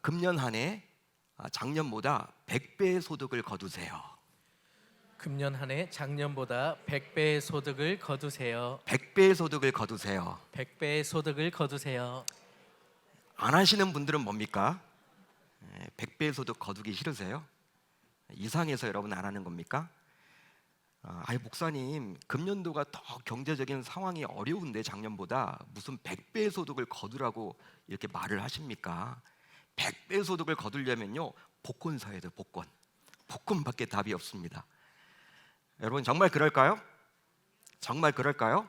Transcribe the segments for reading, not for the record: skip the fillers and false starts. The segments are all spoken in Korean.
금년 한 해 작년보다 100배의 소득을 거두세요. 금년 한 해 작년보다 100배의 소득을 거두세요. 100배의 소득을 거두세요. 100배의 소득을 거두세요. 안 하시는 분들은 뭡니까? 100배의 소득 거두기 싫으세요? 이상해서 여러분 안 하는 겁니까? 목사님, 금년도가 더 경제적인 상황이 어려운데 작년보다 무슨 100배의 소득을 거두라고 이렇게 말을 하십니까? 100배의 소득을 거두려면요, 복권 사야 돼요. 복권밖에 답이 없습니다. 여러분 정말 그럴까요? 정말 그럴까요?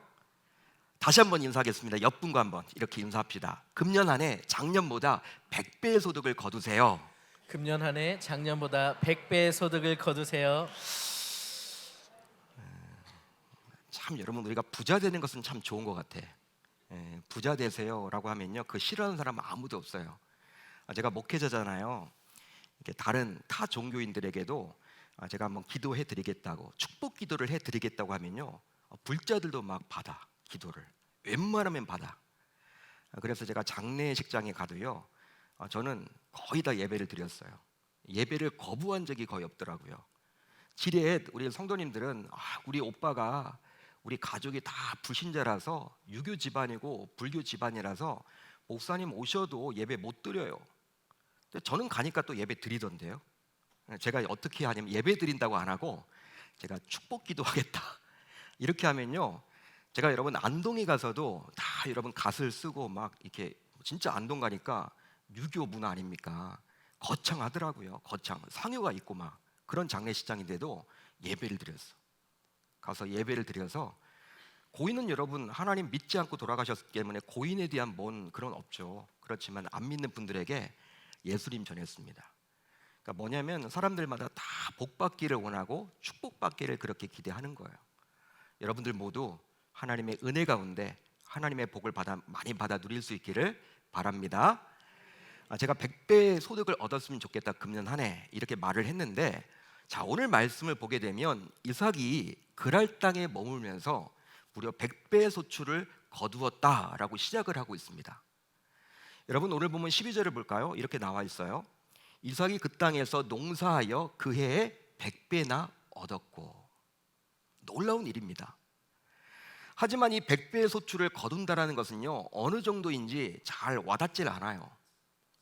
다시 한번 인사하겠습니다. 옆분과 한번 이렇게 인사합시다. 금년 한 해 작년보다 100배의 소득을 거두세요. 금년 한 해 작년보다 100배의 소득을 거두세요. 참 여러분, 우리가 부자 되는 것은 참 좋은 것 같아. 부자 되세요라고 하면요, 그 싫어하는 사람은 아무도 없어요. 제가 목회자잖아요. 이렇게 다른 타 종교인들에게도 제가 한번 기도해 드리겠다고, 축복 기도를 해 드리겠다고 하면요, 불자들도 막 받아. 기도를 웬만하면 받아. 그래서 제가 장례식장에 가도요, 저는 거의 다 예배를 드렸어요. 예배를 거부한 적이 거의 없더라고요. 지뢰 우리 성도님들은 우리 오빠가, 우리 가족이 다 불신자라서, 유교 집안이고 불교 집안이라서 목사님 오셔도 예배 못 드려요. 근데 저는 가니까 또 예배 드리던데요. 제가 어떻게 하냐면, 예배 드린다고 안 하고 제가 축복 기도하겠다 이렇게 하면요, 제가 여러분 안동에 가서도 다 여러분 갓을 쓰고 막 이렇게, 진짜 안동 가니까 유교 문화 아닙니까? 거창하더라고요. 거창 상효가 있고 막 그런 장례식장인데도 예배를 드렸어. 가서 예배를 드려서, 고인은 여러분 하나님 믿지 않고 돌아가셨기 때문에 고인에 대한 뭔 그런 없죠. 그렇지만 안 믿는 분들에게 예수님 전했습니다. 그러니까 뭐냐면, 사람들마다 다 복받기를 원하고 축복받기를 그렇게 기대하는 거예요. 여러분들 모두 하나님의 은혜 가운데 하나님의 복을 많이 받아 누릴 수 있기를 바랍니다. 제가 100배의 소득을 얻었으면 좋겠다 금년 한 해 이렇게 말을 했는데, 자, 오늘 말씀을 보게 되면 이삭이 그랄 땅에 머물면서 무려 100배의 소출을 거두었다라고 시작을 하고 있습니다. 여러분 오늘 보면 12절을 볼까요? 이렇게 나와 있어요. 이삭이 그 땅에서 농사하여 그 해에 100배나 얻었고. 놀라운 일입니다. 하지만 이 100배의 소출을 거둔다라는 것은요, 어느 정도인지 잘 와닿질 않아요.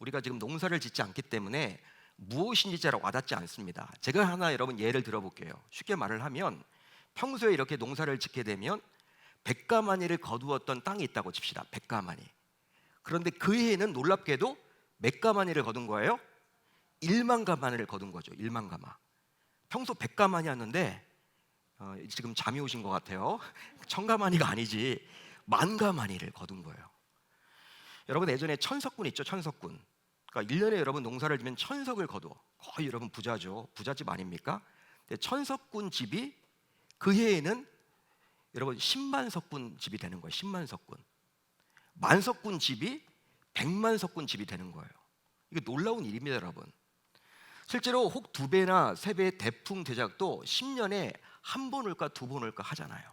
우리가 지금 농사를 짓지 않기 때문에 무엇인지 잘 와닿지 않습니다. 제가 하나 여러분 예를 들어볼게요. 쉽게 말을 하면, 평소에 이렇게 농사를 짓게 되면 100가마니를 거두었던 땅이 있다고 칩시다. 100가마니. 그런데 그 해에는 놀랍게도 몇 가마니를 거둔 거예요? 1만 가마니를 거둔 거죠. 1만 가마. 평소 100가마니였는데 지금 잠이 오신 것 같아요. 1000가마니가 아니지, 10,000가마니를 거둔 거예요. 여러분 예전에 천석군 있죠? 천석군. 그러니까 1년에 여러분 농사를 지면 천석을 거둬. 거의 여러분 부자죠. 부잣집 아닙니까? 근데 천석군 집이 그 해에는 여러분 10만 석군 집이 되는 거예요. 10만 석군. 만석군 집이 100만 석군 집이 되는 거예요. 이게 놀라운 일입니다, 여러분. 실제로 혹 2배나 3배의 대풍 대작도 10년에 한 번 올까 2번 올까 하잖아요.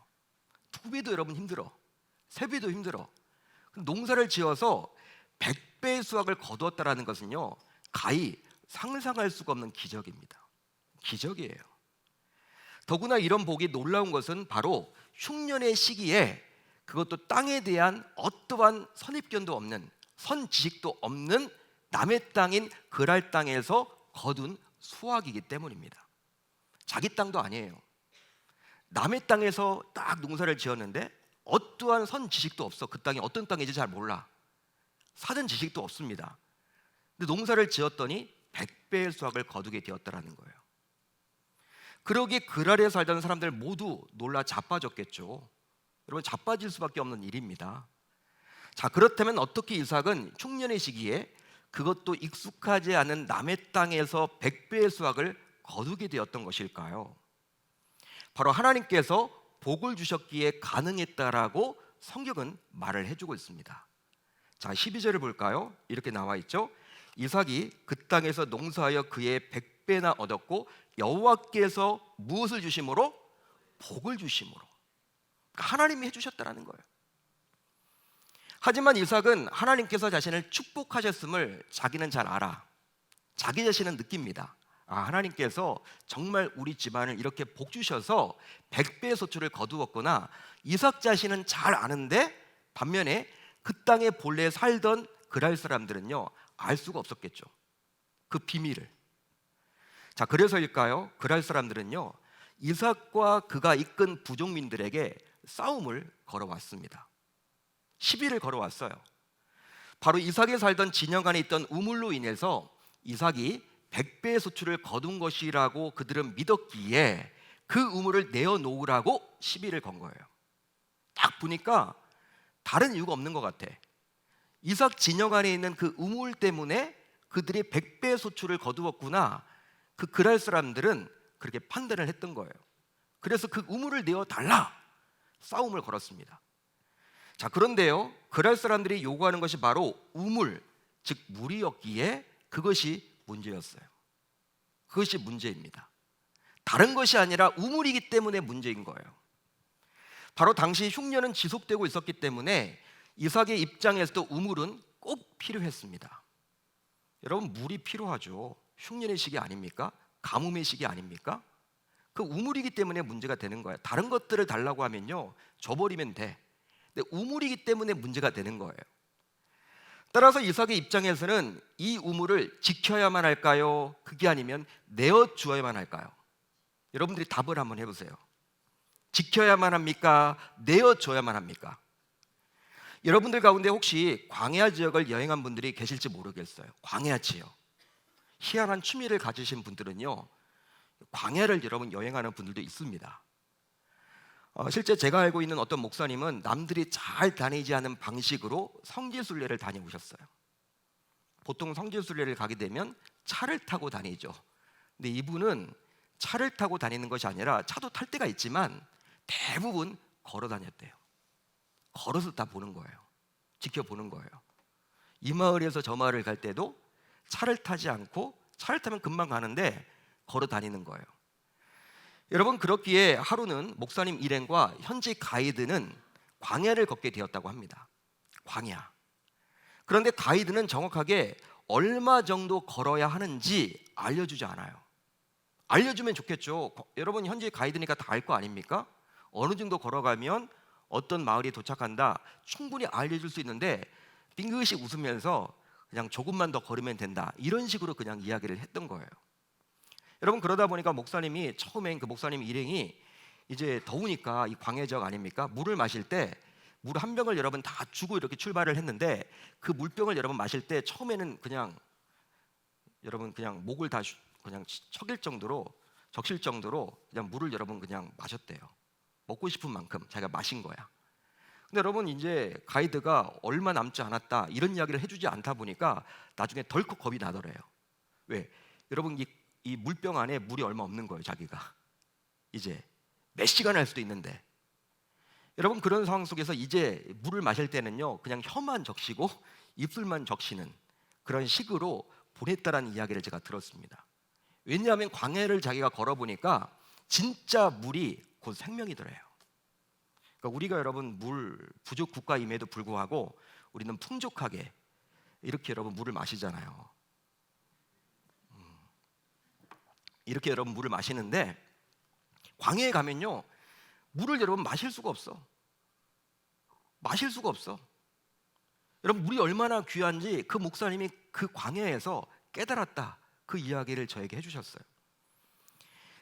2배도 여러분 힘들어. 3배도 힘들어. 농사를 지어서 100배의 수확을 거두었다라는 것은요, 가히 상상할 수가 없는 기적입니다. 기적이에요. 더구나 이런 복이 놀라운 것은 바로 흉년의 시기에, 그것도 땅에 대한 어떠한 선입견도 없는, 선지식도 없는 남의 땅인 그랄 땅에서 거둔 수확이기 때문입니다. 자기 땅도 아니에요. 남의 땅에서 딱 농사를 지었는데 어떠한 선지식도 없어. 그 땅이 어떤 땅인지 잘 몰라. 사전 지식도 없습니다. 근데 농사를 지었더니 100배의 수확을 거두게 되었다라는 거예요. 그러기에 그랄에 살던 사람들 모두 놀라 자빠졌겠죠. 여러분, 자빠질 수밖에 없는 일입니다. 자, 그렇다면 어떻게 이삭은 흉년의 시기에, 그것도 익숙하지 않은 남의 땅에서 100배의 수확을 거두게 되었던 것일까요? 바로 하나님께서 복을 주셨기에 가능했다라고 성경은 말을 해주고 있습니다. 자, 12절을 볼까요? 이렇게 나와 있죠. 이삭이 그 땅에서 농사하여 그의 100배나 얻었고 여호와께서 무엇을 주심으로? 복을 주심으로. 그러니까 하나님이 해주셨다라는 거예요. 하지만 이삭은 하나님께서 자신을 축복하셨음을 자기는 잘 알아. 자기 자신은 느낍니다. 하나님께서 정말 우리 집안을 이렇게 복 주셔서 100배의 소출을 거두었구나. 이삭 자신은 잘 아는데 반면에 그 땅에 본래 살던 그랄 사람들은요, 알 수가 없었겠죠. 그 비밀을. 자, 그래서일까요? 그랄 사람들은요, 이삭과 그가 이끈 부족민들에게 싸움을 걸어왔습니다. 시비를 걸어왔어요. 바로 이삭이 살던 진영 안에 있던 우물로 인해서 이삭이 100배의 소출을 거둔 것이라고 그들은 믿었기에 그 우물을 내어놓으라고 시비를 건 거예요. 딱 보니까 다른 이유가 없는 것 같아. 이삭 진영 안에 있는 그 우물 때문에 그들이 100배의 소출을 거두었구나. 그 그랄 사람들은 그렇게 판단을 했던 거예요. 그래서 그 우물을 내어달라 싸움을 걸었습니다. 자, 그런데요, 그랄 사람들이 요구하는 것이 바로 우물, 즉 물이었기에 그것이 문제였어요. 그것이 문제입니다. 다른 것이 아니라 우물이기 때문에 문제인 거예요. 바로 당시 흉년은 지속되고 있었기 때문에 이삭의 입장에서도 우물은 꼭 필요했습니다. 여러분, 물이 필요하죠. 흉년의 시기 아닙니까? 가뭄의 시기 아닙니까? 그 우물이기 때문에 문제가 되는 거예요. 다른 것들을 달라고 하면요, 줘버리면 돼. 근데 우물이기 때문에 문제가 되는 거예요. 따라서 이삭의 입장에서는 이 우물을 지켜야만 할까요? 그게 아니면 내어주어야만 할까요? 여러분들이 답을 한번 해보세요. 지켜야만 합니까? 내어줘야만 합니까? 여러분들 가운데 혹시 광야 지역을 여행한 분들이 계실지 모르겠어요. 광야 지역. 희한한 취미를 가지신 분들은요, 광야를 여러분 여행하는 분들도 있습니다. 실제 제가 알고 있는 어떤 목사님은 남들이 잘 다니지 않은 방식으로 성지순례를 다녀오셨어요. 보통 성지순례를 가게 되면 차를 타고 다니죠. 근데 이분은 차를 타고 다니는 것이 아니라 차도 탈 때가 있지만 대부분 걸어 다녔대요. 걸어서 다 보는 거예요. 지켜보는 거예요. 이 마을에서 저 마을을 갈 때도 차를 타지 않고, 차를 타면 금방 가는데 걸어 다니는 거예요. 여러분, 그렇기에 하루는 목사님 일행과 현지 가이드는 광야를 걷게 되었다고 합니다. 광야. 그런데 가이드는 정확하게 얼마 정도 걸어야 하는지 알려주지 않아요. 알려주면 좋겠죠. 여러분, 현지 가이드니까 다 알 거 아닙니까? 어느 정도 걸어가면 어떤 마을이 도착한다 충분히 알려줄 수 있는데 빙긋이 웃으면서 그냥 조금만 더 걸으면 된다, 이런 식으로 그냥 이야기를 했던 거예요. 여러분, 그러다 보니까 목사님이 처음엔 그 목사님 일행이 이제 더우니까 이 광야 지역 아닙니까? 물을 마실 때 물 한 병을 여러분 다 주고 이렇게 출발을 했는데 그 물병을 여러분 마실 때 처음에는 그냥 여러분 그냥 목을 다 그냥 적실 정도로 그냥 물을 여러분 그냥 마셨대요. 먹고 싶은 만큼 자기가 마신 거야. 근데 여러분, 이제 가이드가 얼마 남지 않았다 이런 이야기를 해주지 않다 보니까 나중에 덜컥 겁이 나더래요. 왜? 여러분, 이 물병 안에 물이 얼마 없는 거예요. 자기가 이제 몇 시간 할 수도 있는데. 여러분, 그런 상황 속에서 이제 물을 마실 때는요, 그냥 혀만 적시고 입술만 적시는 그런 식으로 보냈다라는 이야기를 제가 들었습니다. 왜냐하면 광야를 자기가 걸어보니까 진짜 물이 곧 생명이더래요. 그러니까 우리가 여러분 물 부족 국가임에도 불구하고 우리는 풍족하게 이렇게 여러분 물을 마시잖아요. 이렇게 여러분 물을 마시는데 광야에 가면요, 물을 여러분 마실 수가 없어. 마실 수가 없어. 여러분, 물이 얼마나 귀한지 그 목사님이 그 광야에서 깨달았다, 그 이야기를 저에게 해주셨어요.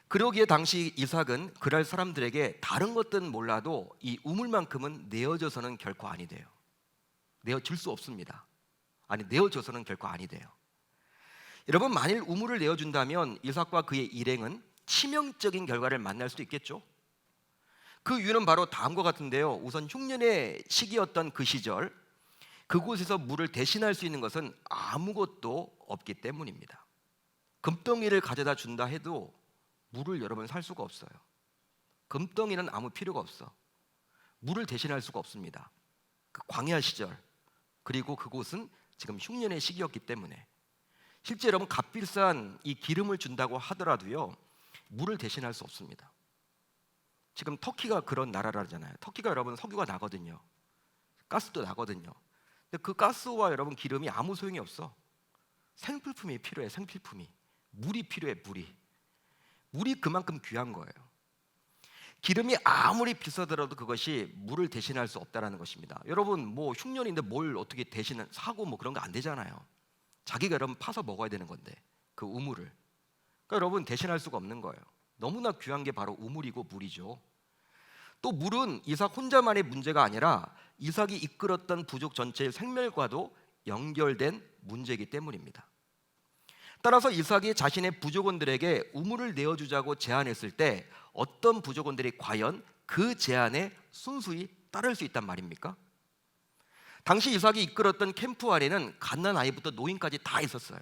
그러기에 당시 이삭은 그랄 사람들에게 다른 것들은 몰라도 이 우물만큼은 내어줘서는 결코 아니 돼요. 내어줄 수 없습니다. 아니, 내어줘서는 결코 아니 돼요. 여러분, 만일 우물을 내어준다면 이삭과 그의 일행은 치명적인 결과를 만날 수도 있겠죠. 그 이유는 바로 다음과 같은데요. 우선 흉년의 시기였던 그 시절, 그곳에서 물을 대신할 수 있는 것은 아무것도 없기 때문입니다. 금덩이를 가져다 준다 해도 물을 여러분 살 수가 없어요. 금덩이는 아무 필요가 없어. 물을 대신할 수가 없습니다. 그 광야 시절, 그리고 그곳은 지금 흉년의 시기였기 때문에 실제 여러분 값비싼 이 기름을 준다고 하더라도요, 물을 대신할 수 없습니다. 지금 터키가 그런 나라라잖아요. 터키가 여러분 석유가 나거든요. 가스도 나거든요. 근데 그 가스와 여러분 기름이 아무 소용이 없어. 생필품이 필요해. 생필품이. 물이 필요해. 물이 그만큼 귀한 거예요. 기름이 아무리 비싸더라도 그것이 물을 대신할 수 없다라는 것입니다. 여러분 뭐 흉년인데 뭘 어떻게 대신 사고 뭐 그런 거 안 되잖아요. 자기가 여러분 파서 먹어야 되는 건데 그 우물을. 그러니까 여러분 대신할 수가 없는 거예요. 너무나 귀한 게 바로 우물이고 물이죠. 또 물은 이삭 혼자만의 문제가 아니라 이삭이 이끌었던 부족 전체의 생멸과도 연결된 문제이기 때문입니다. 따라서 이삭이 자신의 부족원들에게 우물을 내어주자고 제안했을 때 어떤 부족원들이 과연 그 제안에 순수히 따를 수 있단 말입니까? 당시 이삭이 이끌었던 캠프 안에는 갓난 아이부터 노인까지 다 있었어요.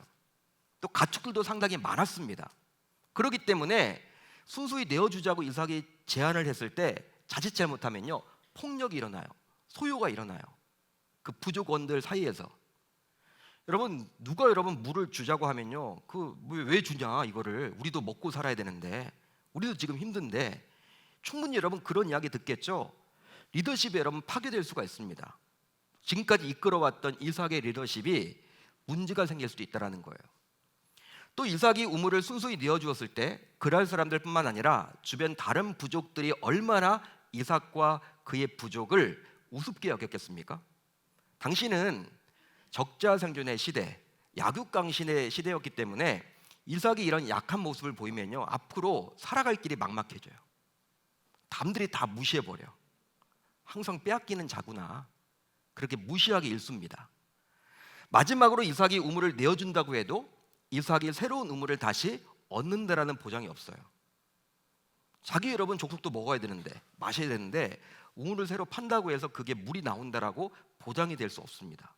또 가축들도 상당히 많았습니다. 그렇기 때문에 순수히 내어주자고 이삭이 제안을 했을 때 자칫 잘못하면요 폭력이 일어나요. 소요가 일어나요. 그 부족원들 사이에서. 여러분 누가 여러분 물을 주자고 하면요 그 왜 주냐 이거를 우리도 먹고 살아야 되는데 우리도 지금 힘든데 충분히 여러분 그런 이야기 듣겠죠. 리더십이 여러분 파괴될 수가 있습니다. 지금까지 이끌어왔던 이삭의 리더십이 문제가 생길 수도 있다는 거예요. 또 이삭이 우물을 순수히 내어주었을 때 그랄 사람들뿐만 아니라 주변 다른 부족들이 얼마나 이삭과 그의 부족을 우습게 여겼겠습니까? 당시는 적자생존의 시대, 약육강신의 시대였기 때문에 이삭이 이런 약한 모습을 보이면요 앞으로 살아갈 길이 막막해져요. 남들이 다 무시해버려. 항상 빼앗기는 자구나 그렇게 무시하기 일쑤입니다. 마지막으로 이삭이 우물을 내어준다고 해도 이삭이 새로운 우물을 다시 얻는다라는 보장이 없어요. 자기 여러분 족속도 먹어야 되는데 마셔야 되는데 우물을 새로 판다고 해서 그게 물이 나온다라고 보장이 될 수 없습니다.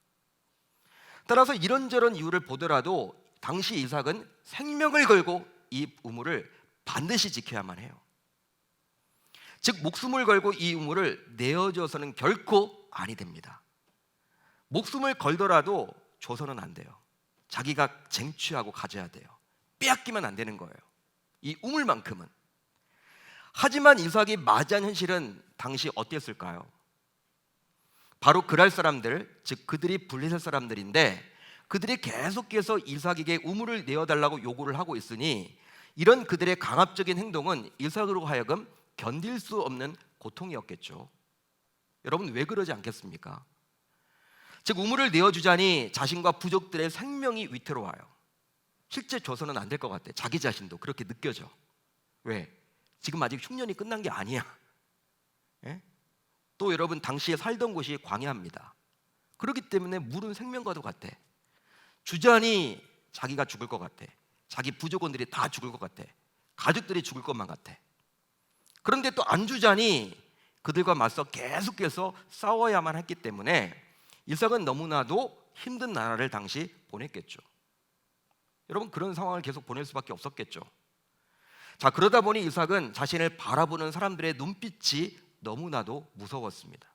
따라서 이런저런 이유를 보더라도 당시 이삭은 생명을 걸고 이 우물을 반드시 지켜야만 해요. 즉 목숨을 걸고 이 우물을 내어줘서는 결코 아니 됩니다. 목숨을 걸더라도 줘서는 안 돼요. 자기가 쟁취하고 가져야 돼요. 빼앗기면 안 되는 거예요. 이 우물만큼은. 하지만 이삭이 맞이한 현실은 당시 어땠을까요? 바로 그랄 사람들, 즉 그들이 블레셋 사람들인데 그들이 계속해서 이삭에게 우물을 내어달라고 요구를 하고 있으니 이런 그들의 강압적인 행동은 이삭으로 하여금 견딜 수 없는 고통이었겠죠. 여러분 왜 그러지 않겠습니까? 즉 우물을 내어주자니 자신과 부족들의 생명이 위태로워요. 실제 줘서는 안 될 것 같아. 자기 자신도 그렇게 느껴져. 왜? 지금 아직 흉년이 끝난 게 아니야. 예? 또 여러분 당시에 살던 곳이 광야입니다. 그렇기 때문에 물은 생명과도 같아. 주자니 자기가 죽을 것 같아. 자기 부족원들이 다 죽을 것 같아. 가족들이 죽을 것만 같아. 그런데 또 안 주자니 그들과 맞서 계속해서 싸워야만 했기 때문에 이삭은 너무나도 힘든 나라를 당시 보냈겠죠. 여러분 그런 상황을 계속 보낼 수밖에 없었겠죠. 자 그러다 보니 이삭은 자신을 바라보는 사람들의 눈빛이 너무나도 무서웠습니다.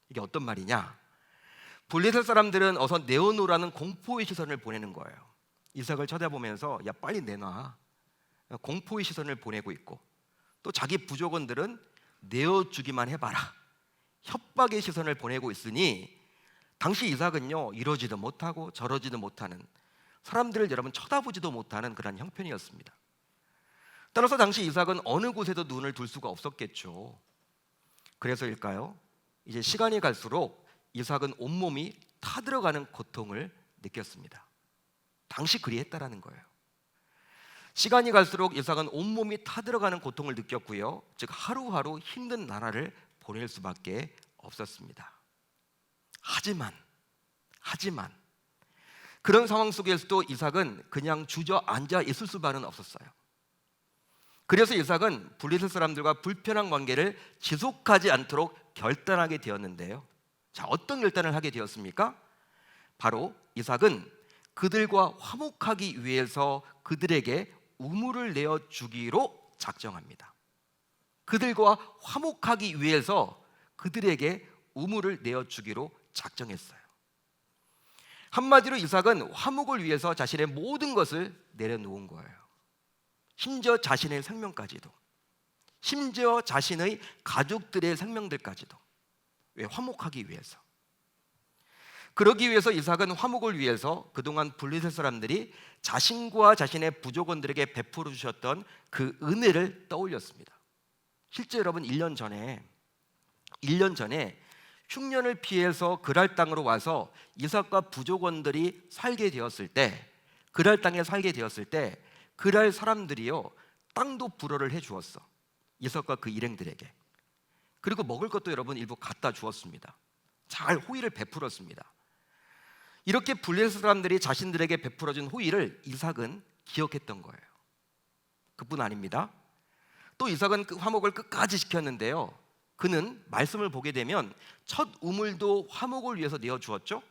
이게 어떤 말이냐? 블레셋 사람들은 어서 내어놓으라는 공포의 시선을 보내는 거예요. 이삭을 쳐다보면서 야 빨리 내놔. 공포의 시선을 보내고 있고 또 자기 부족원들은 내어주기만 해봐라. 협박의 시선을 보내고 있으니 당시 이삭은요 이러지도 못하고 저러지도 못하는 사람들을 여러분 쳐다보지도 못하는 그런 형편이었습니다. 따라서 당시 이삭은 어느 곳에도 눈을 둘 수가 없었겠죠. 그래서일까요? 이제 시간이 갈수록 이삭은 온몸이 타들어가는 고통을 느꼈습니다. 당시 그리했다라는 거예요. 시간이 갈수록 이삭은 온몸이 타들어가는 고통을 느꼈고요. 즉 하루하루 힘든 나날을 보낼 수밖에 없었습니다. 하지만 그런 상황 속에서도 이삭은 그냥 주저앉아 있을 수만은 없었어요. 그래서 이삭은 블레셋 사람들과 불편한 관계를 지속하지 않도록 결단하게 되었는데요. 자, 어떤 결단을 하게 되었습니까? 바로 이삭은 그들과 화목하기 위해서 그들에게 우물을 내어주기로 작정합니다. 그들과 화목하기 위해서 그들에게 우물을 내어주기로 작정했어요. 한마디로 이삭은 화목을 위해서 자신의 모든 것을 내려놓은 거예요. 심지어 자신의 생명까지도, 심지어 자신의 가족들의 생명들까지도. 왜? 화목하기 위해서. 그러기 위해서 이삭은 화목을 위해서 그동안 블레셋 사람들이 자신과 자신의 부족원들에게 베풀어 주셨던 그 은혜를 떠올렸습니다. 실제 여러분 1년 전에 흉년을 피해서 그랄 땅으로 와서 이삭과 부족원들이 살게 되었을 때, 그랄 땅에 살게 되었을 때 그랄 사람들이요 땅도 불어를 해 주었어. 이삭과 그 일행들에게. 그리고 먹을 것도 여러분 일부 갖다 주었습니다. 잘 호의를 베풀었습니다. 이렇게 블레셋 사람들이 자신들에게 베풀어준 호의를 이삭은 기억했던 거예요. 그뿐 아닙니다. 또 이삭은 그 화목을 끝까지 지켰는데요, 그는 말씀을 보게 되면 첫 우물도 화목을 위해서 내어주었죠.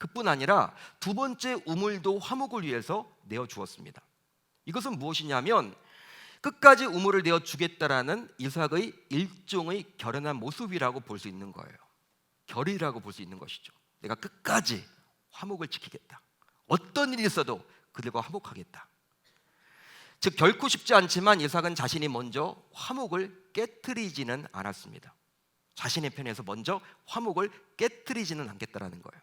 그뿐 아니라 두 번째 우물도 화목을 위해서 내어주었습니다. 이것은 무엇이냐면 끝까지 우물을 내어주겠다라는 이삭의 일종의 결연한 모습이라고 볼 수 있는 거예요. 결의라고 볼 수 있는 것이죠. 내가 끝까지 화목을 지키겠다. 어떤 일이 있어도 그들과 화목하겠다. 즉 결코 쉽지 않지만 이삭은 자신이 먼저 화목을 깨트리지는 않았습니다. 자신의 편에서 먼저 화목을 깨트리지는 않겠다라는 거예요.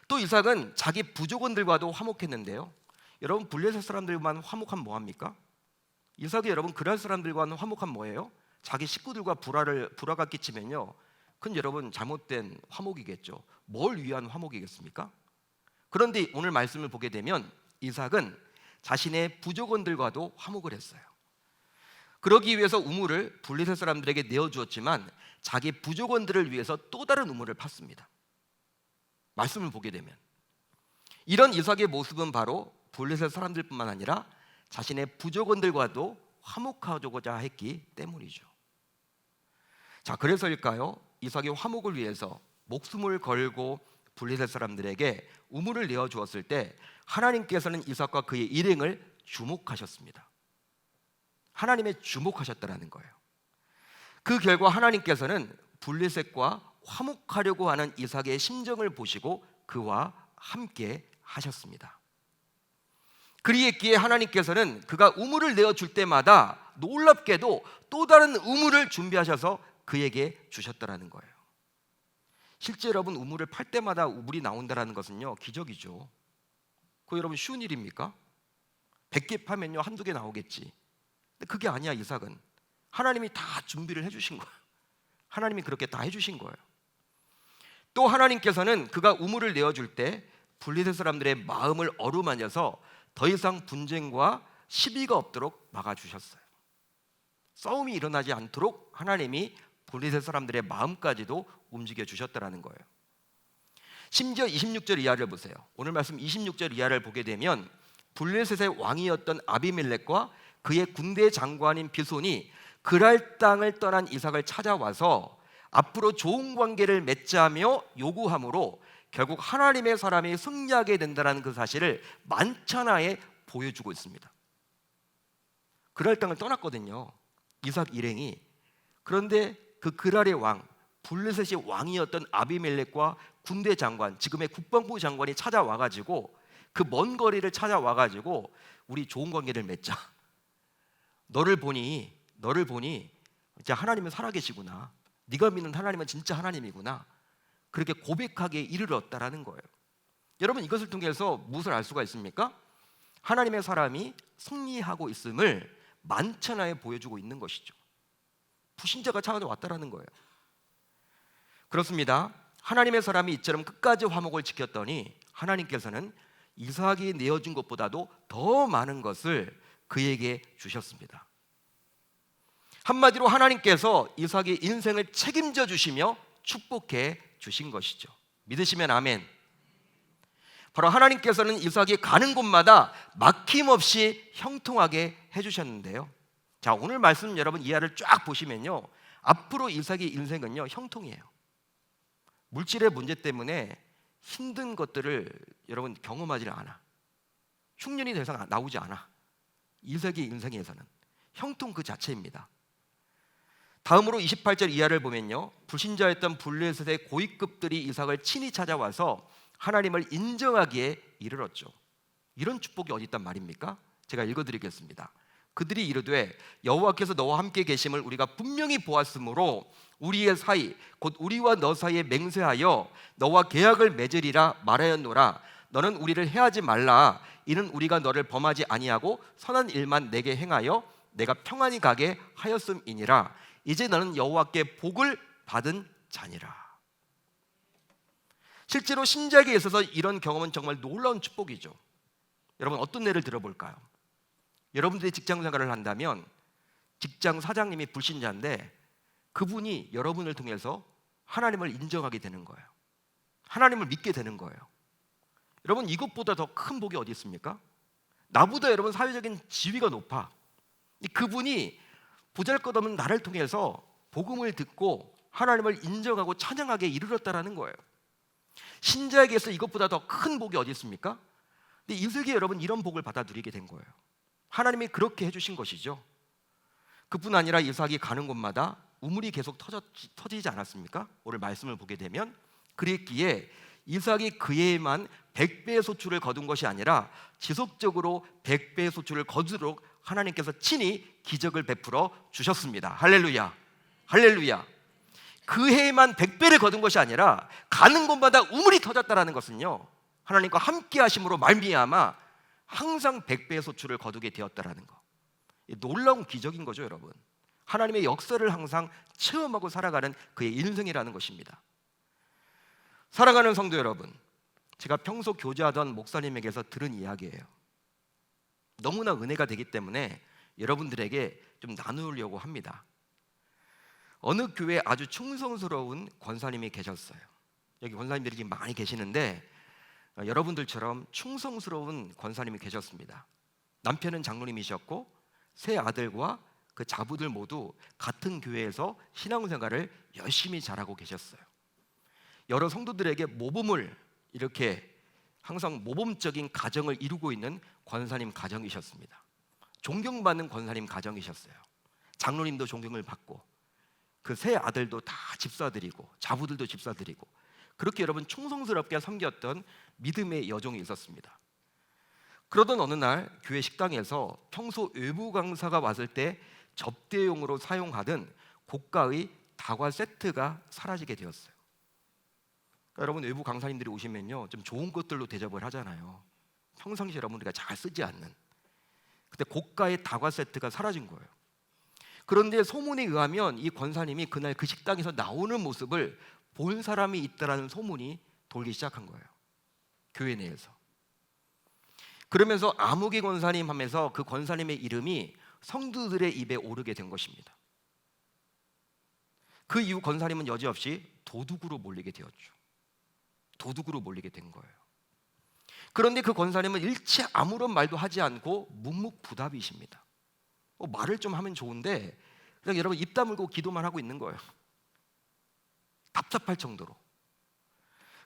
또 이삭은 자기 부족원들과도 화목했는데요, 여러분 블레셋 사람들만 화목하면 뭐합니까? 이삭이 여러분 그랄 사람들과는 화목하면 뭐예요? 자기 식구들과 불화가 끼치면요, 그건 여러분 잘못된 화목이겠죠. 뭘 위한 화목이겠습니까? 그런데 오늘 말씀을 보게 되면 이삭은 자신의 부족원들과도 화목을 했어요. 그러기 위해서 우물을 블레셋 사람들에게 내어주었지만 자기 부족원들을 위해서 또 다른 우물을 팠습니다. 말씀을 보게 되면 이런 이삭의 모습은 바로 블레셋 사람들뿐만 아니라 자신의 부족원들과도 화목하고자 했기 때문이죠. 자, 그래서일까요? 이삭이 화목을 위해서 목숨을 걸고 블레셋 사람들에게 우물을 내어주었을 때 하나님께서는 이삭과 그의 일행을 주목하셨습니다. 하나님의 주목하셨다라는 거예요. 그 결과 하나님께서는 블레셋과 화목하려고 하는 이삭의 심정을 보시고 그와 함께 하셨습니다. 그리했기에 하나님께서는 그가 우물을 내어줄 때마다 놀랍게도 또 다른 우물을 준비하셔서 그에게 주셨다라는 거예요. 실제 여러분 우물을 팔 때마다 우물이 나온다는 것은요 기적이죠. 그거 여러분 쉬운 일입니까? 100개 파면요 한두 개 나오겠지. 근데 그게 아니야. 이삭은 하나님이 다 준비를 해주신 거예요. 하나님이 그렇게 다 해주신 거예요. 또 하나님께서는 그가 우물을 내어줄 때 블레셋 사람들의 마음을 어루만져서 더 이상 분쟁과 시비가 없도록 막아주셨어요. 싸움이 일어나지 않도록 하나님이 블레셋 사람들의 마음까지도 움직여 주셨다라는 거예요. 심지어 26절 이하를 보세요. 오늘 말씀 26절 이하를 보게 되면 블레셋의 왕이었던 아비멜렉과 그의 군대 장관인 비손이 그랄 땅을 떠난 이삭을 찾아와서 앞으로 좋은 관계를 맺자며 요구함으로 결국 하나님의 사람이 승리하게 된다는 그 사실을 만천하에 보여주고 있습니다. 그랄 땅을 떠났거든요, 이삭 일행이. 그런데 그 그랄의 왕, 블레셋의 왕이었던 아비멜렉과 군대 장관, 지금의 국방부 장관이 찾아와가지고 그 먼 거리를 찾아와가지고 우리 좋은 관계를 맺자. 너를 보니 진짜 하나님은 살아계시구나. 네가 믿는 하나님은 진짜 하나님이구나. 그렇게 고백하기에 이르렀다라는 거예요. 여러분 이것을 통해서 무엇을 알 수가 있습니까? 하나님의 사람이 승리하고 있음을 만천하에 보여주고 있는 것이죠. 불신자가 찾아왔다라는 거예요. 그렇습니다. 하나님의 사람이 이처럼 끝까지 화목을 지켰더니 하나님께서는 이삭이 내어준 것보다도 더 많은 것을 그에게 주셨습니다. 한마디로 하나님께서 이삭의 인생을 책임져 주시며 축복해 주신 것이죠. 믿으시면 아멘. 바로 하나님께서는 이삭이 가는 곳마다 막힘없이 형통하게 해주셨는데요. 자, 오늘 말씀 여러분 이하를 쫙 보시면요, 앞으로 이삭의 인생은요 형통이에요. 물질의 문제 때문에 힘든 것들을 여러분 경험하지 않아. 흉년이 더 이상 나오지 않아. 이삭의 인생에서는 형통 그 자체입니다. 다음으로 28절 이하를 보면요, 불신자였던 블레셋의 고위급들이 이삭을 친히 찾아와서 하나님을 인정하기에 이르렀죠. 이런 축복이 어디 있단 말입니까? 제가 읽어드리겠습니다. 그들이 이르되 여호와께서 너와 함께 계심을 우리가 분명히 보았으므로 우리의 사이 곧 우리와 너 사이에 맹세하여 너와 계약을 맺으리라 말하였노라. 너는 우리를 해하지 말라. 이는 우리가 너를 범하지 아니하고 선한 일만 내게 행하여 내가 평안히 가게 하였음이니라. 이제 너는 여호와께 복을 받은 자니라. 실제로 신자에게 있어서 이런 경험은 정말 놀라운 축복이죠. 여러분, 어떤 예를 들어볼까요? 여러분들이 직장 생활을 한다면 직장 사장님이 불신자인데 그분이 여러분을 통해서 하나님을 인정하게 되는 거예요. 하나님을 믿게 되는 거예요. 여러분, 이것보다 더 큰 복이 어디 있습니까? 나보다 여러분 사회적인 지위가 높아. 그분이 보잘것없는 나를 통해서 복음을 듣고 하나님을 인정하고 찬양하게 이르렀다라는 거예요. 신자에게서 이것보다 더 큰 복이 어디 있습니까? 근데 이슬기 여러분 이런 복을 받아 누리게 된 거예요. 하나님이 그렇게 해주신 것이죠. 그뿐 아니라 이삭이 가는 곳마다 우물이 계속 터지지 않았습니까? 오늘 말씀을 보게 되면 그랬기에 이삭이 그 해에만 100배의 소출을 거둔 것이 아니라 지속적으로 100배의 소출을 거두도록 하나님께서 친히 기적을 베풀어 주셨습니다. 할렐루야, 할렐루야. 그 해에만 100배를 거둔 것이 아니라 가는 곳마다 우물이 터졌다는 것은요, 하나님과 함께 하심으로 말미암아 항상 100배의 소출을 거두게 되었다라는 거. 놀라운 기적인 거죠, 여러분. 하나님의 역사를 항상 체험하고 살아가는 그의 인생이라는 것입니다. 사랑하는 성도 여러분, 제가 평소 교제하던 목사님에게서 들은 이야기예요. 너무나 은혜가 되기 때문에 여러분들에게 좀 나누려고 합니다. 어느 교회에 아주 충성스러운 권사님이 계셨어요. 여기 권사님들이 많이 계시는데 여러분들처럼 충성스러운 권사님이 계셨습니다. 남편은 장로님이셨고 세 아들과 그 자부들 모두 같은 교회에서 신앙생활을 열심히 잘하고 계셨어요. 여러 성도들에게 모범을 이렇게 항상 모범적인 가정을 이루고 있는 권사님 가정이셨습니다. 존경받는 권사님 가정이셨어요. 장로님도 존경을 받고 그 세 아들도 다 집사들이고 자부들도 집사들이고 그렇게 여러분 충성스럽게 섬겼던 믿음의 여종이 있었습니다. 그러던 어느 날 교회 식당에서 평소 외부 강사가 왔을 때 접대용으로 사용하던 고가의 다과 세트가 사라지게 되었어요. 그러니까 여러분 외부 강사님들이 오시면요 좀 좋은 것들로 대접을 하잖아요. 평상시 여러분들이 잘 쓰지 않는. 근데 고가의 다과 세트가 사라진 거예요. 그런데 소문에 의하면 이 권사님이 그날 그 식당에서 나오는 모습을 본 사람이 있다라는 소문이 돌기 시작한 거예요. 교회 내에서. 그러면서 아무개 권사님 하면서 그 권사님의 이름이 성도들의 입에 오르게 된 것입니다. 그 이후 권사님은 여지없이 도둑으로 몰리게 되었죠. 도둑으로 몰리게 된 거예요. 그런데 그 권사님은 일체 아무런 말도 하지 않고 묵묵부답이십니다. 말을 좀 하면 좋은데 그냥 여러분 입 다물고 기도만 하고 있는 거예요. 답답할 정도로.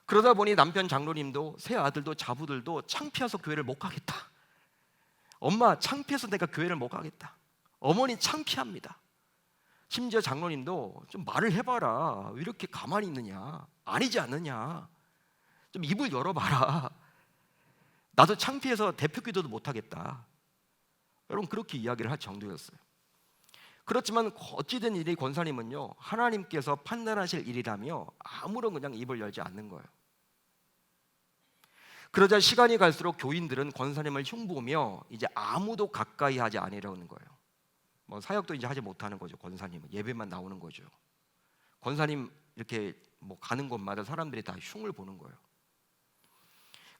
그러다 보니 남편 장로님도 새 아들도 자부들도 창피해서 교회를 못 가겠다. 엄마 창피해서 내가 교회를 못 가겠다. 어머니 창피합니다. 심지어 장로님도 좀 말을 해봐라. 왜 이렇게 가만히 있느냐. 아니지 않느냐. 좀 입을 열어봐라. 나도 창피해서 대표 기도도 못 하겠다. 여러분 그렇게 이야기를 할 정도였어요. 그렇지만 어찌된 일이 권사님은요 하나님께서 판단하실 일이라며 아무런 그냥 입을 열지 않는 거예요. 그러자 시간이 갈수록 교인들은 권사님을 흉보며 이제 아무도 가까이 하지 아니려는 거예요. 사역도 이제 하지 못하는 거죠. 권사님은 예배만 나오는 거죠. 권사님 이렇게 가는 곳마다 사람들이 다 흉을 보는 거예요.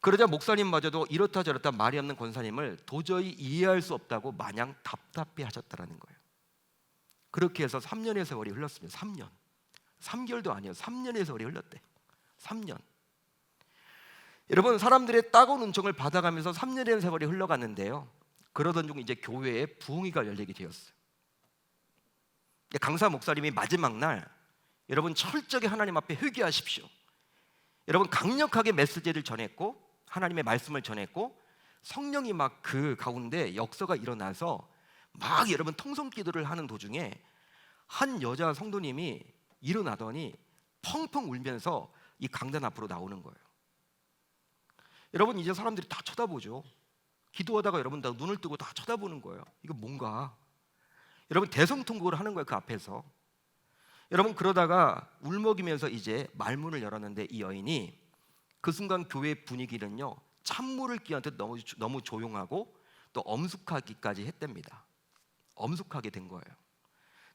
그러자 목사님마저도 이렇다 저렇다 말이 없는 권사님을 도저히 이해할 수 없다고 마냥 답답해 하셨다라는 거예요. 그렇게 해서 3년의 세월이 흘렀습니다. 3년. 3개월도 아니에요. 3년의 세월이 흘렀대. 3년. 여러분 사람들의 따가운 은총을 받아가면서 3년의 세월이 흘러갔는데요. 그러던 중 이제 교회에 부흥회가 열리게 되었어요. 강사 목사님이 마지막 날 여러분 철저하게 하나님 앞에 회개하십시오. 여러분 강력하게 메시지를 전했고 하나님의 말씀을 전했고 성령이 막 그 가운데 역사가 일어나서 막 여러분 통성기도를 하는 도중에 한 여자 성도님이 일어나더니 펑펑 울면서 이 강단 앞으로 나오는 거예요. 여러분 이제 사람들이 다 쳐다보죠. 기도하다가 여러분 다 눈을 뜨고 다 쳐다보는 거예요. 이거 뭔가? 여러분 대성통곡을 하는 거예요. 그 앞에서. 여러분 그러다가 울먹이면서 이제 말문을 열었는데 이 여인이 그 순간 교회 분위기는요 찬물을 끼얹듯 너무 조용하고 또 엄숙하기까지 했답니다. 엄숙하게 된 거예요.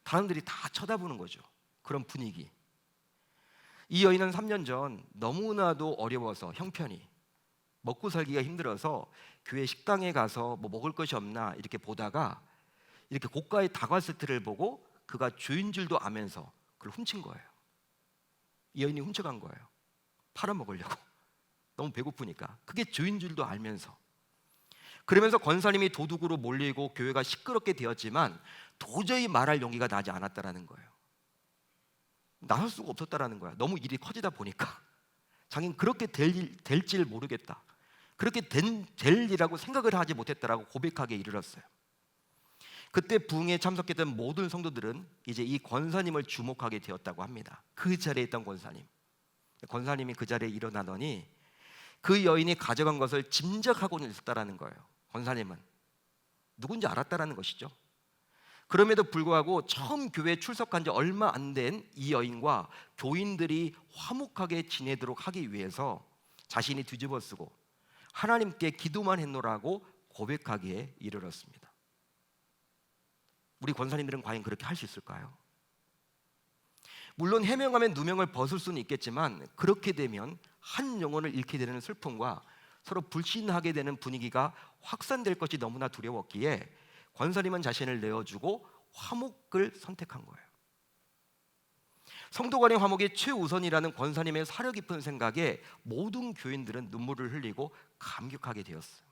사람들이 다 쳐다보는 거죠. 그런 분위기. 이 여인은 3년 전 너무나도 어려워서 형편이 먹고 살기가 힘들어서 교회 식당에 가서 뭐 먹을 것이 없나 이렇게 보다가 이렇게 고가의 다과 세트를 보고 그가 주인 줄도 아면서 그걸 훔친 거예요. 이 여인이 훔쳐간 거예요. 팔아먹으려고. 너무 배고프니까. 그게 주인 줄도 알면서. 그러면서 권사님이 도둑으로 몰리고 교회가 시끄럽게 되었지만 도저히 말할 용기가 나지 않았다라는 거예요. 나설 수가 없었다라는 거야. 너무 일이 커지다 보니까 자기는 그렇게 될지를 모르겠다. 그렇게 될 일이라고 생각을 하지 못했다라고 고백하기에 이르렀어요. 그때 부흥에 참석했던 모든 성도들은 이제 이 권사님을 주목하게 되었다고 합니다. 그 자리에 있던 권사님이 그 자리에 일어나더니 그 여인이 가져간 것을 짐작하고는 있었다라는 거예요. 권사님은 누군지 알았다라는 것이죠. 그럼에도 불구하고 처음 교회에 출석한 지 얼마 안 된 이 여인과 교인들이 화목하게 지내도록 하기 위해서 자신이 뒤집어쓰고 하나님께 기도만 했노라고 고백하기에 이르렀습니다. 우리 권사님들은 과연 그렇게 할 수 있을까요? 물론 해명하면 누명을 벗을 수는 있겠지만 그렇게 되면 한 영혼을 잃게 되는 슬픔과 서로 불신하게 되는 분위기가 확산될 것이 너무나 두려웠기에 권사님은 자신을 내어주고 화목을 선택한 거예요. 성도 간의 화목이 최우선이라는 권사님의 사려 깊은 생각에 모든 교인들은 눈물을 흘리고 감격하게 되었어요.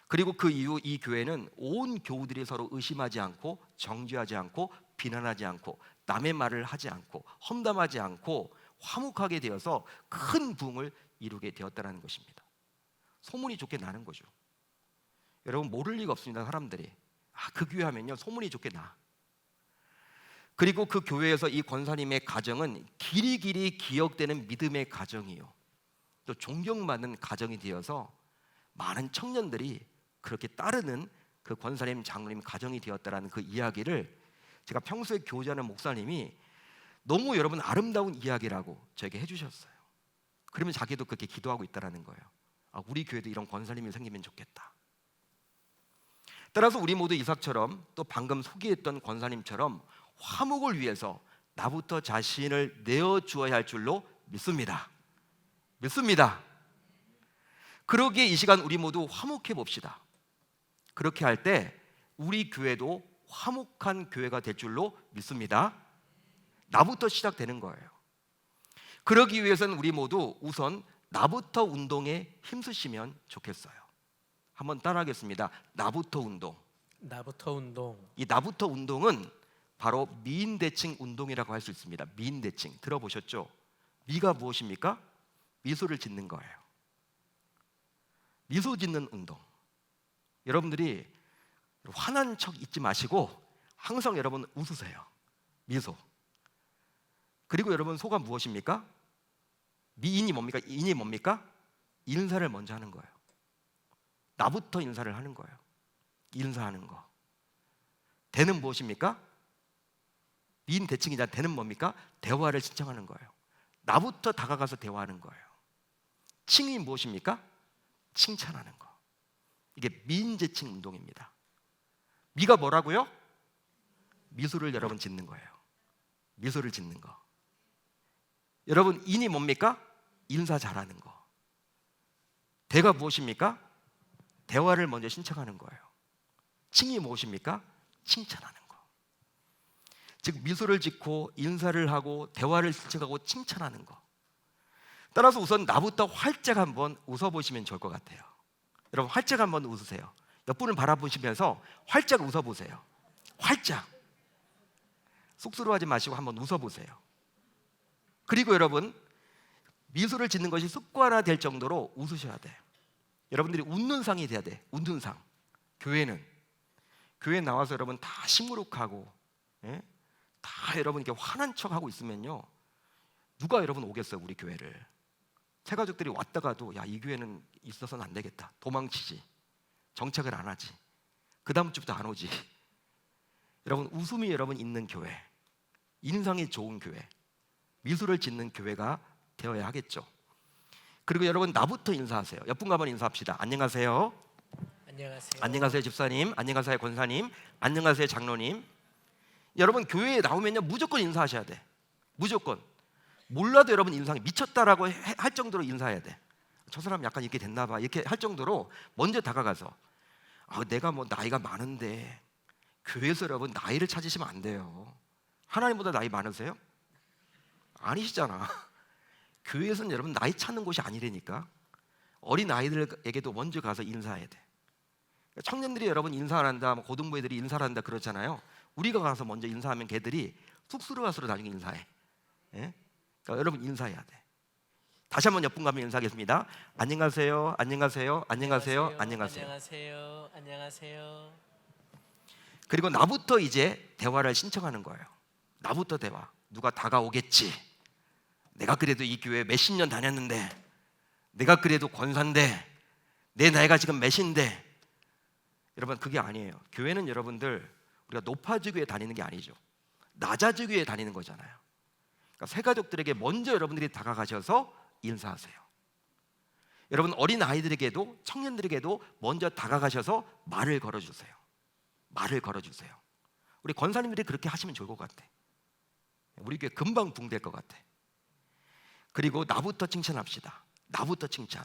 그리고 그 이후 이 교회는 온 교우들이 서로 의심하지 않고 정죄하지 않고 비난하지 않고 남의 말을 하지 않고 험담하지 않고 화목하게 되어서 큰 부흥을 이루게 되었다는 것입니다. 소문이 좋게 나는 거죠. 여러분 모를 리가 없습니다. 사람들이 그 교회 하면요 소문이 좋게 나. 그리고 그 교회에서 이 권사님의 가정은 길이길이 기억되는 믿음의 가정이요 또 존경받는 가정이 되어서 많은 청년들이 그렇게 따르는 그 권사님 장로님 가정이 되었다라는 그 이야기를 제가 평소에 교제하는 목사님이 너무 여러분 아름다운 이야기라고 저에게 해주셨어요. 그러면 자기도 그렇게 기도하고 있다라는 거예요. 우리 교회도 이런 권사님이 생기면 좋겠다. 따라서 우리 모두 이삭처럼 또 방금 소개했던 권사님처럼 화목을 위해서 나부터 자신을 내어주어야 할 줄로 믿습니다. 그러기에 이 시간 우리 모두 화목해 봅시다. 그렇게 할 때 우리 교회도 화목한 교회가 될 줄로 믿습니다. 나부터 시작되는 거예요. 그러기 위해서는 우리 모두 우선 나부터 운동에 힘쓰시면 좋겠어요. 한번 따라하겠습니다. 나부터 운동. 나부터 운동. 이 나부터 운동은 바로 미인대칭 운동이라고 할 수 있습니다. 미인대칭 들어보셨죠? 미가 무엇입니까? 미소를 짓는 거예요. 미소 짓는 운동. 여러분들이 화난 척 잊지 마시고 항상 여러분 웃으세요. 미소. 그리고 여러분 소가 무엇입니까? 미인이 뭡니까? 인이 뭡니까? 인사를 먼저 하는 거예요. 나부터 인사를 하는 거예요. 인사하는 거. 대는 무엇입니까? 미인 대칭이자 대는 뭡니까? 대화를 신청하는 거예요. 나부터 다가가서 대화하는 거예요. 칭이 무엇입니까? 칭찬하는 거. 이게 미인재칭 운동입니다. 미가 뭐라고요? 미소를 여러분 짓는 거예요. 미소를 짓는 거. 여러분 인이 뭡니까? 인사 잘하는 거. 대가 무엇입니까? 대화를 먼저 신청하는 거예요. 칭이 무엇입니까? 칭찬하는 거. 즉 미소를 짓고 인사를 하고 대화를 신청하고 칭찬하는 거. 따라서 우선 나부터 활짝 한번 웃어보시면 좋을 것 같아요. 여러분 활짝 한번 웃으세요. 옆분을 바라보시면서 활짝 웃어보세요. 활짝. 쑥스러워하지 마시고 한번 웃어보세요. 그리고 여러분 미소를 짓는 것이 습관화 될 정도로 웃으셔야 돼요. 여러분들이 웃는 상이 돼야 돼. 웃는 상. 교회 나와서 여러분 다 시무룩하고 다 여러분 이렇게 화난 척하고 있으면요 누가 여러분 오겠어요 우리 교회를. 새가족들이 왔다가도 야, 이 교회는 있어서는 안 되겠다, 도망치지, 정착을 안 하지, 그 다음 주부터 안 오지. 여러분, 웃음이 여러분 있는 교회, 인상이 좋은 교회, 미소를 짓는 교회가 되어야 하겠죠. 그리고 여러분, 나부터 인사하세요. 옆 분과 한번 인사합시다. 안녕하세요. 안녕하세요. 안녕하세요 집사님, 안녕하세요 권사님, 안녕하세요 장로님. 여러분, 교회에 나오면요 무조건 인사하셔야 돼. 무조건. 몰라도 여러분 인상이 미쳤다라고 할 정도로 인사해야 돼. 저 사람 약간 이렇게 됐나 봐, 이렇게 할 정도로 먼저 다가가서, 내가 뭐 나이가 많은데, 교회에서 여러분 나이를 찾으시면 안 돼요. 하나님보다 나이 많으세요? 아니시잖아. 교회에서는 여러분 나이 찾는 곳이 아니라니까. 어린 아이들에게도 먼저 가서 인사해야 돼. 청년들이 여러분 인사 안 한다, 고등부 애들이 인사를 한다 그러잖아요. 우리가 가서 먼저 인사하면 걔들이 쑥스러워서 나중에 인사해. 예? 그러니까 여러분 인사해야 돼. 다시 한번 옆 분 가면 인사하겠습니다. 안녕하세요, 안녕하세요, 안녕하세요, 안녕하세요. 안녕하세요. 안녕하세요. 그리고 나부터 이제 대화를 신청하는 거예요. 나부터 대화. 누가 다가오겠지. 내가 그래도 이 교회 몇십 년 다녔는데, 내가 그래도 권사인데, 내 나이가 지금 몇인데. 여러분, 그게 아니에요. 교회는 여러분들 우리가 높아지기 위해 다니는 게 아니죠. 낮아지기 위해 다니는 거잖아요. 그러니까 새가족들에게 먼저 여러분들이 다가가셔서 인사하세요. 여러분, 어린 아이들에게도, 청년들에게도 먼저 다가가셔서 말을 걸어주세요. 말을 걸어주세요. 우리 권사님들이 그렇게 하시면 좋을 것 같아. 우리 교회 금방 붕될 것 같아. 그리고 나부터 칭찬합시다. 나부터 칭찬.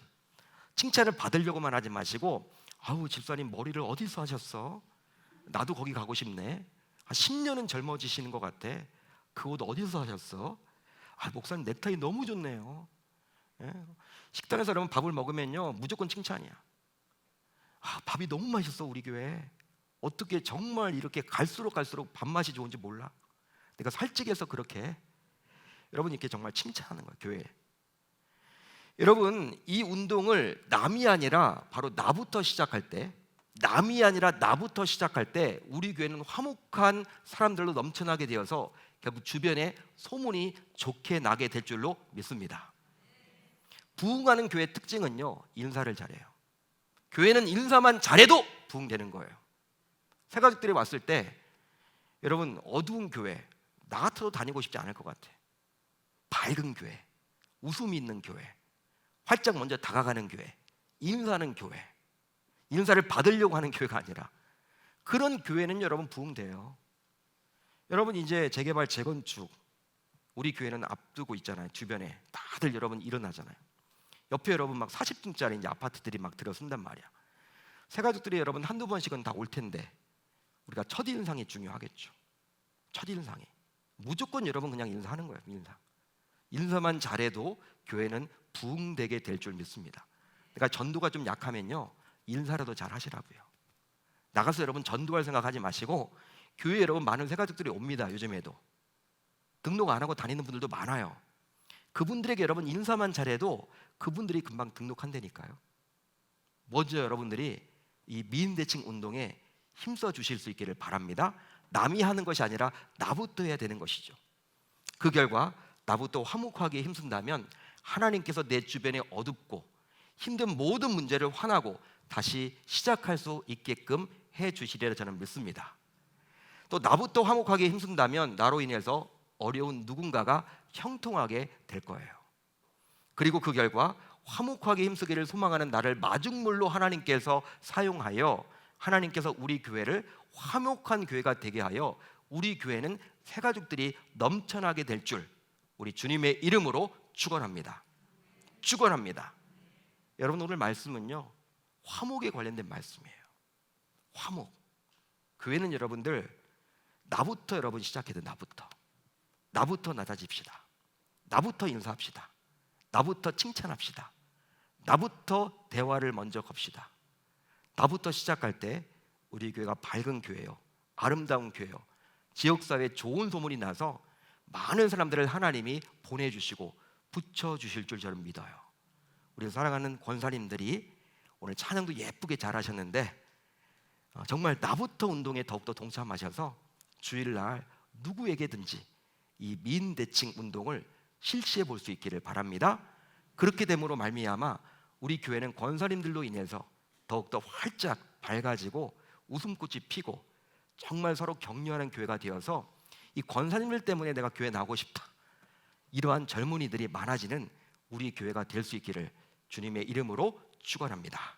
칭찬을 받으려고만 하지 마시고, 아우 집사님 머리를 어디서 하셨어? 나도 거기 가고 싶네. 한 10년은 젊어지시는 것 같아. 그 옷 어디서 하셨어? 목사님 넥타이 너무 좋네요. 예? 식당에서 여러분 밥을 먹으면요 무조건 칭찬이야. 밥이 너무 맛있어 우리 교회. 어떻게 정말 이렇게 갈수록 밥맛이 좋은지 몰라. 내가 살찌게해서 그렇게 해. 여러분, 이렇게 정말 칭찬하는 거예요 교회에. 여러분, 이 운동을 남이 아니라 바로 나부터 시작할 때, 남이 아니라 나부터 시작할 때 우리 교회는 화목한 사람들로 넘쳐나게 되어서 결국 주변에 소문이 좋게 나게 될 줄로 믿습니다. 부흥하는 교회의 특징은요, 인사를 잘해요. 교회는 인사만 잘해도 부흥되는 거예요. 새가족들이 왔을 때 여러분, 어두운 교회 나 같아도 다니고 싶지 않을 것 같아. 밝은 교회, 웃음이 있는 교회, 활짝 먼저 다가가는 교회, 인사하는 교회, 인사를 받으려고 하는 교회가 아니라, 그런 교회는 여러분 부흥돼요. 여러분, 이제 재개발 재건축 우리 교회는 앞두고 있잖아요. 주변에 다들 여러분 일어나잖아요. 옆에 여러분 막 40층짜리 이제 아파트들이 막 들어선단 말이야. 새가족들이 여러분 한두 번씩은 다 올 텐데 우리가 첫인상이 중요하겠죠. 첫인상이 무조건 여러분 그냥 인사하는 거예요. 인사만 잘해도 교회는 부흥되게 될 줄 믿습니다. 그러니까 전도가 좀 약하면요 인사라도 잘 하시라고요. 나가서 여러분 전도할 생각하지 마시고, 교회 여러분 많은 새가족들이 옵니다. 요즘에도 등록 안 하고 다니는 분들도 많아요. 그분들에게 여러분 인사만 잘해도 그분들이 금방 등록한다니까요. 먼저 여러분들이 이 미인대칭 운동에 힘써 주실 수 있기를 바랍니다. 남이 하는 것이 아니라 나부터 해야 되는 것이죠. 그 결과 나부터 화목하게 힘쓴다면 하나님께서 내 주변에 어둡고 힘든 모든 문제를 환하고 다시 시작할 수 있게끔 해 주시리라 저는 믿습니다. 또 나부터 화목하게 힘쓴다면 나로 인해서 어려운 누군가가 형통하게 될 거예요. 그리고 그 결과 화목하게 힘쓰기를 소망하는 나를 마중물로 하나님께서 사용하여 하나님께서 우리 교회를 화목한 교회가 되게 하여 우리 교회는 새가족들이 넘쳐나게 될 줄 우리 주님의 이름으로 축원합니다. 축원합니다. 여러분, 오늘 말씀은요 화목에 관련된 말씀이에요. 화목. 교회는 여러분들 나부터 여러분 시작해야 돼. 나부터 낮아집시다. 나부터 인사합시다. 나부터 칭찬합시다. 나부터 대화를 먼저 겁시다. 나부터 시작할 때 우리 교회가 밝은 교회요, 아름다운 교회요, 지역사회에 좋은 소문이 나서 많은 사람들을 하나님이 보내주시고 붙여주실 줄 저는 믿어요. 우리 사랑하는 권사님들이 오늘 찬양도 예쁘게 잘하셨는데 정말 나부터 운동에 더욱더 동참하셔서 주일날 누구에게든지 이 미인대칭 운동을 실시해 볼 수 있기를 바랍니다. 그렇게 됨으로 말미암아 우리 교회는 권사님들로 인해서 더욱더 활짝 밝아지고 웃음꽃이 피고 정말 서로 격려하는 교회가 되어서 이 권사님들 때문에 내가 교회 나오고 싶다, 이러한 젊은이들이 많아지는 우리 교회가 될 수 있기를 주님의 이름으로 축원합니다.